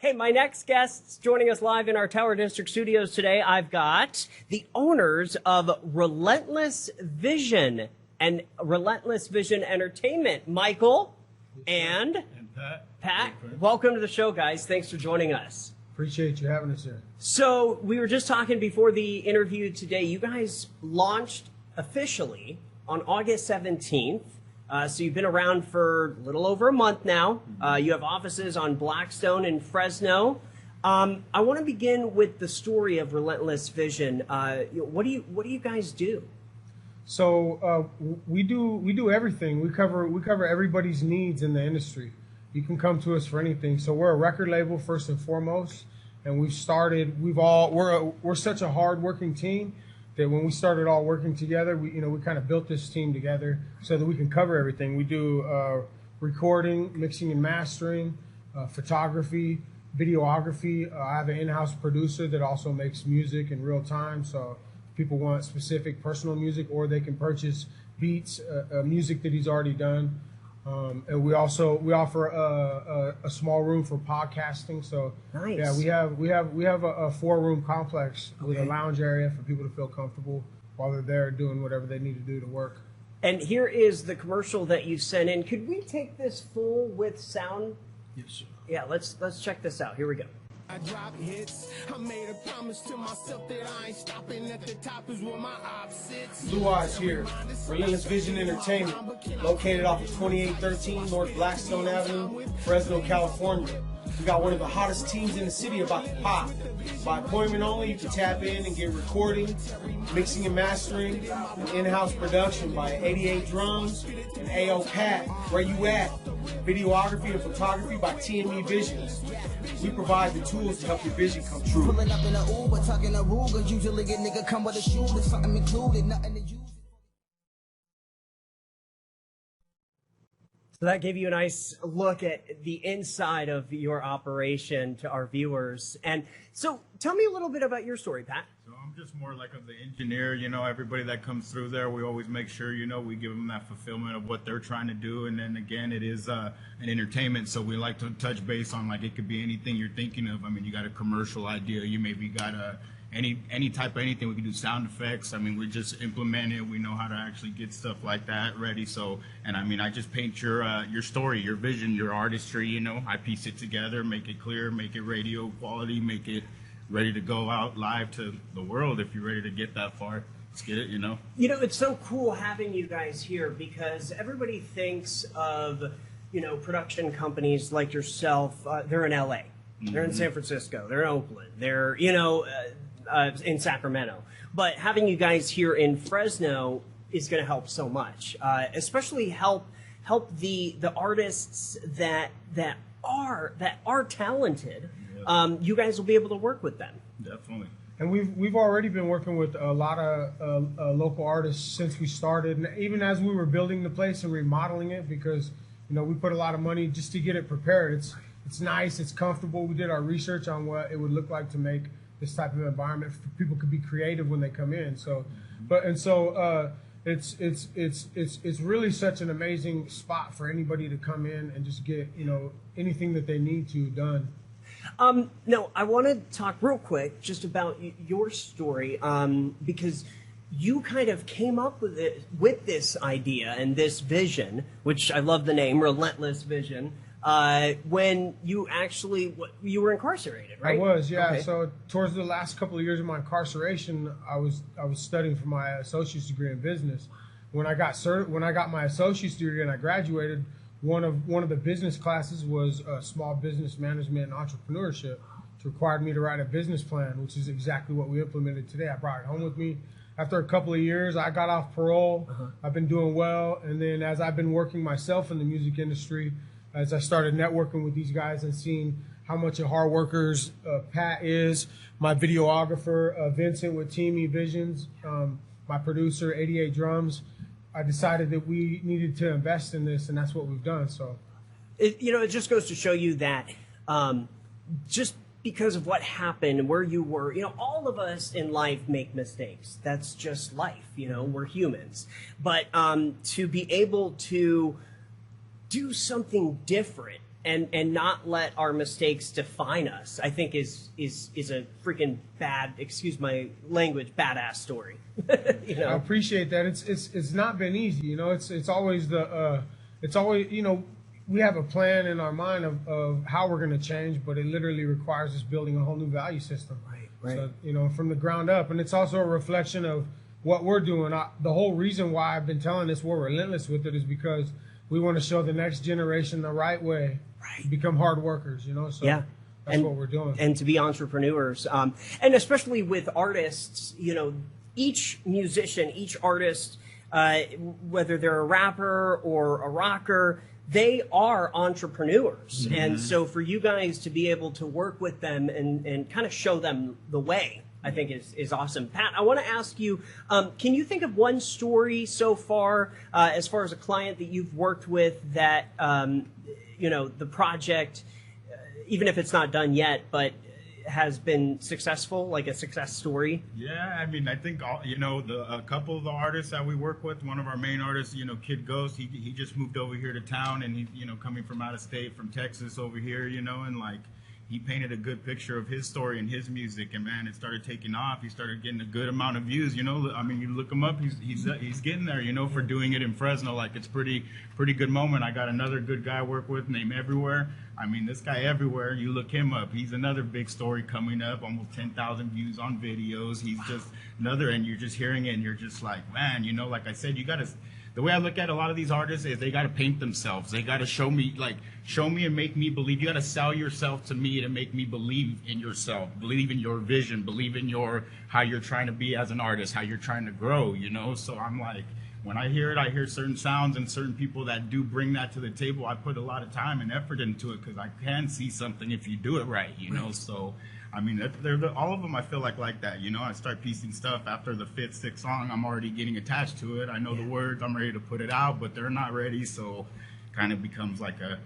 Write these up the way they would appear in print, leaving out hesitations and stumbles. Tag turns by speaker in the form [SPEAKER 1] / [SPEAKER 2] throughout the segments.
[SPEAKER 1] Hey, my next guests joining us live in our Tower District studios today, I've got the owners of Relentless Vision and Relentless Vision Entertainment, Michael and
[SPEAKER 2] Pat.
[SPEAKER 1] Pat. Welcome to the show, guys. Thanks for joining us.
[SPEAKER 3] Appreciate you having us here.
[SPEAKER 1] So we were just talking before the interview today. You guys launched officially on August 17th. So you've been around for a little over a month now. You have offices on Blackstone and Fresno. I want to begin with the story of Relentless Vision. What do you guys do?
[SPEAKER 3] So we do everything. We cover everybody's needs in the industry. You can come to us for anything. So we're a record label first and foremost, and we're such a hard-working team that when we started all working together, we kind of built this team together so that we can cover everything. We do recording, mixing and mastering, photography, videography. I have an in-house producer that also makes music in real time. So if people want specific personal music, or they can purchase beats, music that he's already done. And we offer a small room for podcasting. So
[SPEAKER 1] nice.
[SPEAKER 3] Yeah, we have a 4-room complex with a lounge area for people to feel comfortable while they're there doing whatever they need to do to work.
[SPEAKER 1] And here is the commercial that you sent in. Could we take this full with sound?
[SPEAKER 2] Yes, sir.
[SPEAKER 1] Yeah, let's check this out. Here we go.
[SPEAKER 4] I drop hits. I made a promise to myself that I ain't stopping at the top is where my op sits.
[SPEAKER 5] Blueyez here, Relentless Vision Entertainment, located off of 2813 North Blackstone Avenue, Fresno, California. We got one of the hottest teams in the city about to pop. By appointment only, you can tap in and get recording, mixing and mastering, and in-house production by 88 Drums and AO Pat. Where you at? Videography and photography by TME Visions. We provide the tools to help your vision come true.
[SPEAKER 4] Pulling up in a Uber, talking a Ruger. Usually a nigga come with a shoe, there's something included, nothing to use.
[SPEAKER 1] So that gave you a nice look at the inside of your operation to our viewers. And so tell me a little bit about your story, Pat.
[SPEAKER 2] So I'm just more like the engineer, everybody that comes through there, we always make sure, we give them that fulfillment of what they're trying to do. And then again, it is an entertainment. So we like to touch base on, it could be anything you're thinking of. I mean, you got a commercial idea, you maybe got any type of anything. We can do sound effects. I mean, we just implement it. We know how to actually get stuff like that ready. So, and I mean, I just paint your story, your vision, your artistry, I piece it together, make it clear, make it radio quality, make it ready to go out live to the world. If you're ready to get that far, let's get it,
[SPEAKER 1] It's so cool having you guys here because everybody thinks of, production companies like yourself. They're in LA, they're in San Francisco, they're in Oakland, they're, in Sacramento. But having you guys here in Fresno is going to help so much, especially help the artists that are talented. Yeah. You guys will be able to work with them.
[SPEAKER 2] Definitely.
[SPEAKER 3] And we've already been working with a lot of local artists since we started, and even as we were building the place and remodeling it, because we put a lot of money just to get it prepared. It's nice, it's comfortable. We did our research on what it would look like to make this type of environment. People could be creative when they come in. So, it's really such an amazing spot for anybody to come in and just get anything that they need to done.
[SPEAKER 1] No, I want to talk real quick just about your story, because you kind of came up with this idea and this vision, which I love the name, Relentless Vision. When you were incarcerated, right?
[SPEAKER 3] I was, yeah.
[SPEAKER 1] Okay.
[SPEAKER 3] So towards the last couple of years of my incarceration, I was studying for my associate's degree in business. When I got my associate's degree and I graduated, one of the business classes was small business management and entrepreneurship, which required me to write a business plan, which is exactly what we implemented today. I brought it home with me. After a couple of years, I got off parole. I've been doing well, and then as I've been working myself in the music industry, as I started networking with these guys and seeing how much of hard workers Pat is, my videographer, Vincent with TME Visions, my producer, 88 Drums, I decided that we needed to invest in this, and that's what we've done. So,
[SPEAKER 1] it just goes to show you that just because of what happened and where you were, all of us in life make mistakes. That's just life, we're humans. But to be able to do something different and not let our mistakes define us, I think is a freaking bad, excuse my language, badass story. You know?
[SPEAKER 3] I appreciate that. It's not been easy. You know, it's always you know, we have a plan in our mind of how we're going to change, but it literally requires us building a whole new value system.
[SPEAKER 1] Right.
[SPEAKER 3] So, you know, from the ground up, and it's also a reflection of what we're doing. The whole reason why I've been telling this we're relentless with it is because we want to show the next generation the right way. Right. Become hard workers, you know. So
[SPEAKER 1] yeah.
[SPEAKER 3] That's what we're doing.
[SPEAKER 1] And to be entrepreneurs, and especially with artists, you know, each musician, each artist, whether they're a rapper or a rocker, they are entrepreneurs. Mm-hmm. And so for you guys to be able to work with them and kind of show them the way, I think is awesome. Pat, I want to ask you, can you think of one story so far, as far as a client that you've worked with that, you know, the project, even if it's not done yet, but has been successful, like a success story?
[SPEAKER 2] Yeah, I mean, I think, you know, a couple of the artists that we work with, one of our main artists, you know, Kid Ghost, he just moved over here to town, and he, you know, coming from out of state, from Texas over here, you know, and like, he painted a good picture of his story and his music, and man, it started taking off. He started getting a good amount of views. You know, I mean, you look him up, he's getting there. You know, for doing it in Fresno, like it's pretty good moment. I got another good guy I work with named Everywhere. I mean, this guy Everywhere, you look him up. He's another big story coming up. Almost 10,000 views on videos. He's just another, and you're just hearing it, and you're just like, man, you know, like I said, you gotta. The way I look at a lot of these artists is they got to paint themselves. They got to show me and make me believe. You got to sell yourself to me to make me believe in yourself, believe in your vision, believe in how you're trying to be as an artist, how you're trying to grow, you know? So I'm like, when I hear it, I hear certain sounds and certain people that do bring that to the table. I put a lot of time and effort into it because I can see something if you do it right, you know? So, I mean, all of them I feel like that, you know? I start piecing stuff after the 5th, 6th song. I'm already getting attached to it. I know the words. I'm ready to put it out, but they're not ready, so kind of becomes like a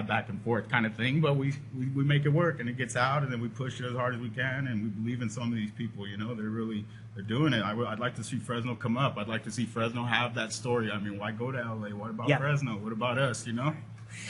[SPEAKER 2] back and forth kind of thing. But we make it work, and it gets out, and then we push it as hard as we can, and we believe in some of these people, you know? They're doing it. I'd like to see Fresno come up. I'd like to see Fresno have that story. I mean, why go to LA? What about Fresno? What about us, you know?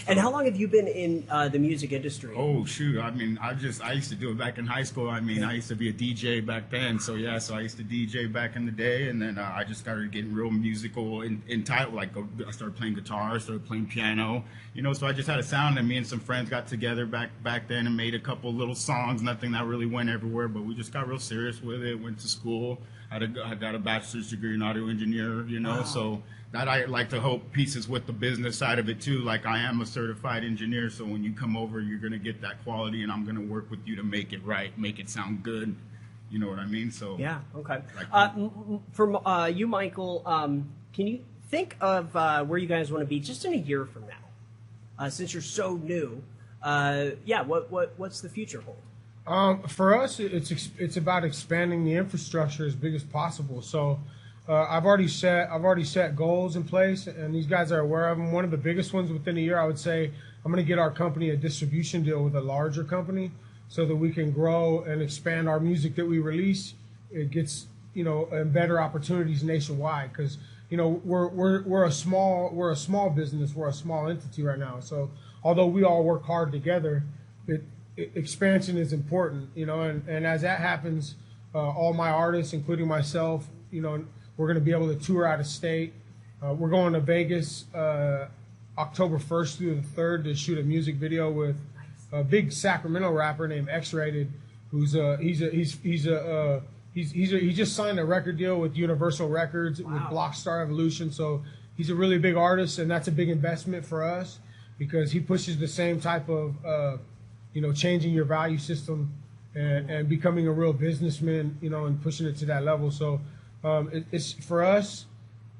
[SPEAKER 1] And how long have you been in the music industry?
[SPEAKER 2] Oh, shoot. I mean, I used to do it back in high school. I mean, I used to be a DJ back then. So, yeah, I used to DJ back in the day. And then I just started getting real musical in title. Like, I started playing guitar, started playing piano. You know, so I just had a sound. And me and some friends got together back then and made a couple little songs. Nothing that really went everywhere. But we just got real serious with it. Went to school. I got a bachelor's degree in audio engineer, you know. Wow. So that I like to hope pieces with the business side of it too. Like I am a certified engineer, so when you come over, you're gonna get that quality, and I'm gonna work with you to make it right, make it sound good. You know what I mean? So
[SPEAKER 1] yeah, okay. For you, Michael, can you think of where you guys want to be just in a year from now? Since you're so new, what's the future hold?
[SPEAKER 3] For us, it's about expanding the infrastructure as big as possible. So. I've already set goals in place, and these guys are aware of them. One of the biggest ones within a year, I would say, I'm going to get our company a distribution deal with a larger company, so that we can grow and expand our music that we release. It gets, you know, better opportunities nationwide, because you know we're a small business, we're a small entity right now. So although we all work hard together, expansion is important, you know, and as that happens, all my artists, including myself, you know. We're going to be able to tour out of state. We're going to Vegas October 1st through the 3rd to shoot a music video with a big Sacramento rapper named X-Rated, who's he just signed a record deal with Universal Records with Blockstar Evolution. So he's a really big artist, and that's a big investment for us because he pushes the same type of you know, changing your value system and becoming a real businessman, you know, and pushing it to that level. So. It's for us,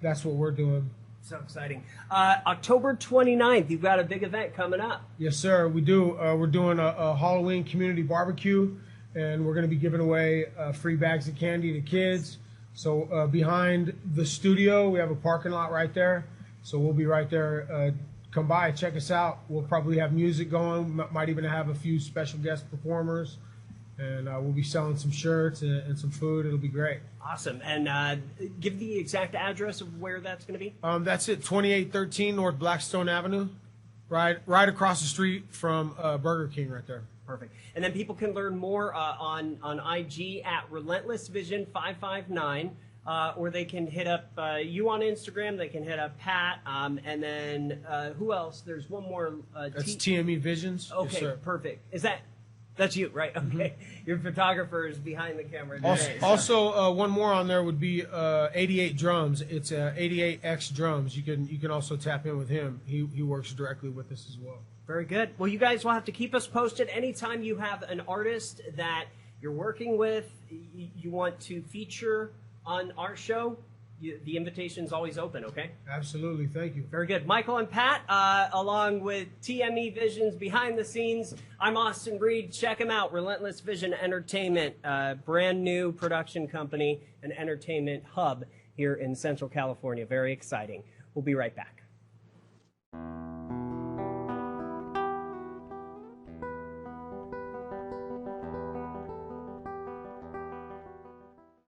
[SPEAKER 3] that's what we're doing.
[SPEAKER 1] So exciting. October 29th, you've got a big event coming up.
[SPEAKER 3] Yes, sir, we do. We're doing a Halloween community barbecue, and we're going to be giving away free bags of candy to kids. So behind the studio, we have a parking lot right there. So we'll be right there. Come by, check us out. We'll probably have music going, might even have a few special guest performers. And we'll be selling some shirts and some food. It'll be great.
[SPEAKER 1] Awesome. And give the exact address of where that's going to be.
[SPEAKER 3] That's it, 2813 North Blackstone Avenue. Right across the street from Burger King right there.
[SPEAKER 1] Perfect. And then people can learn more on IG at Relentless Vision 559, or they can hit up you on Instagram. They can hit up Pat, and then who else? There's one more.
[SPEAKER 3] That's TME Visions.
[SPEAKER 1] Okay,
[SPEAKER 3] yes,
[SPEAKER 1] perfect. That's you, right? Okay. Your photographer is behind the camera today.
[SPEAKER 3] Also, one more on there would be 88 Drums. It's 88X Drums. You can also tap in with him. He works directly with us as well.
[SPEAKER 1] Very good. Well, you guys will have to keep us posted. Anytime you have an artist that you're working with, you want to feature on our show, the invitation's always open, okay?
[SPEAKER 3] Absolutely. Thank you.
[SPEAKER 1] Very good. Michael and Pat, along with TME Visions behind the scenes, I'm Austin Reed. Check them out. Relentless Vision Entertainment, brand new production company and entertainment hub here in Central California. Very exciting. We'll be right back.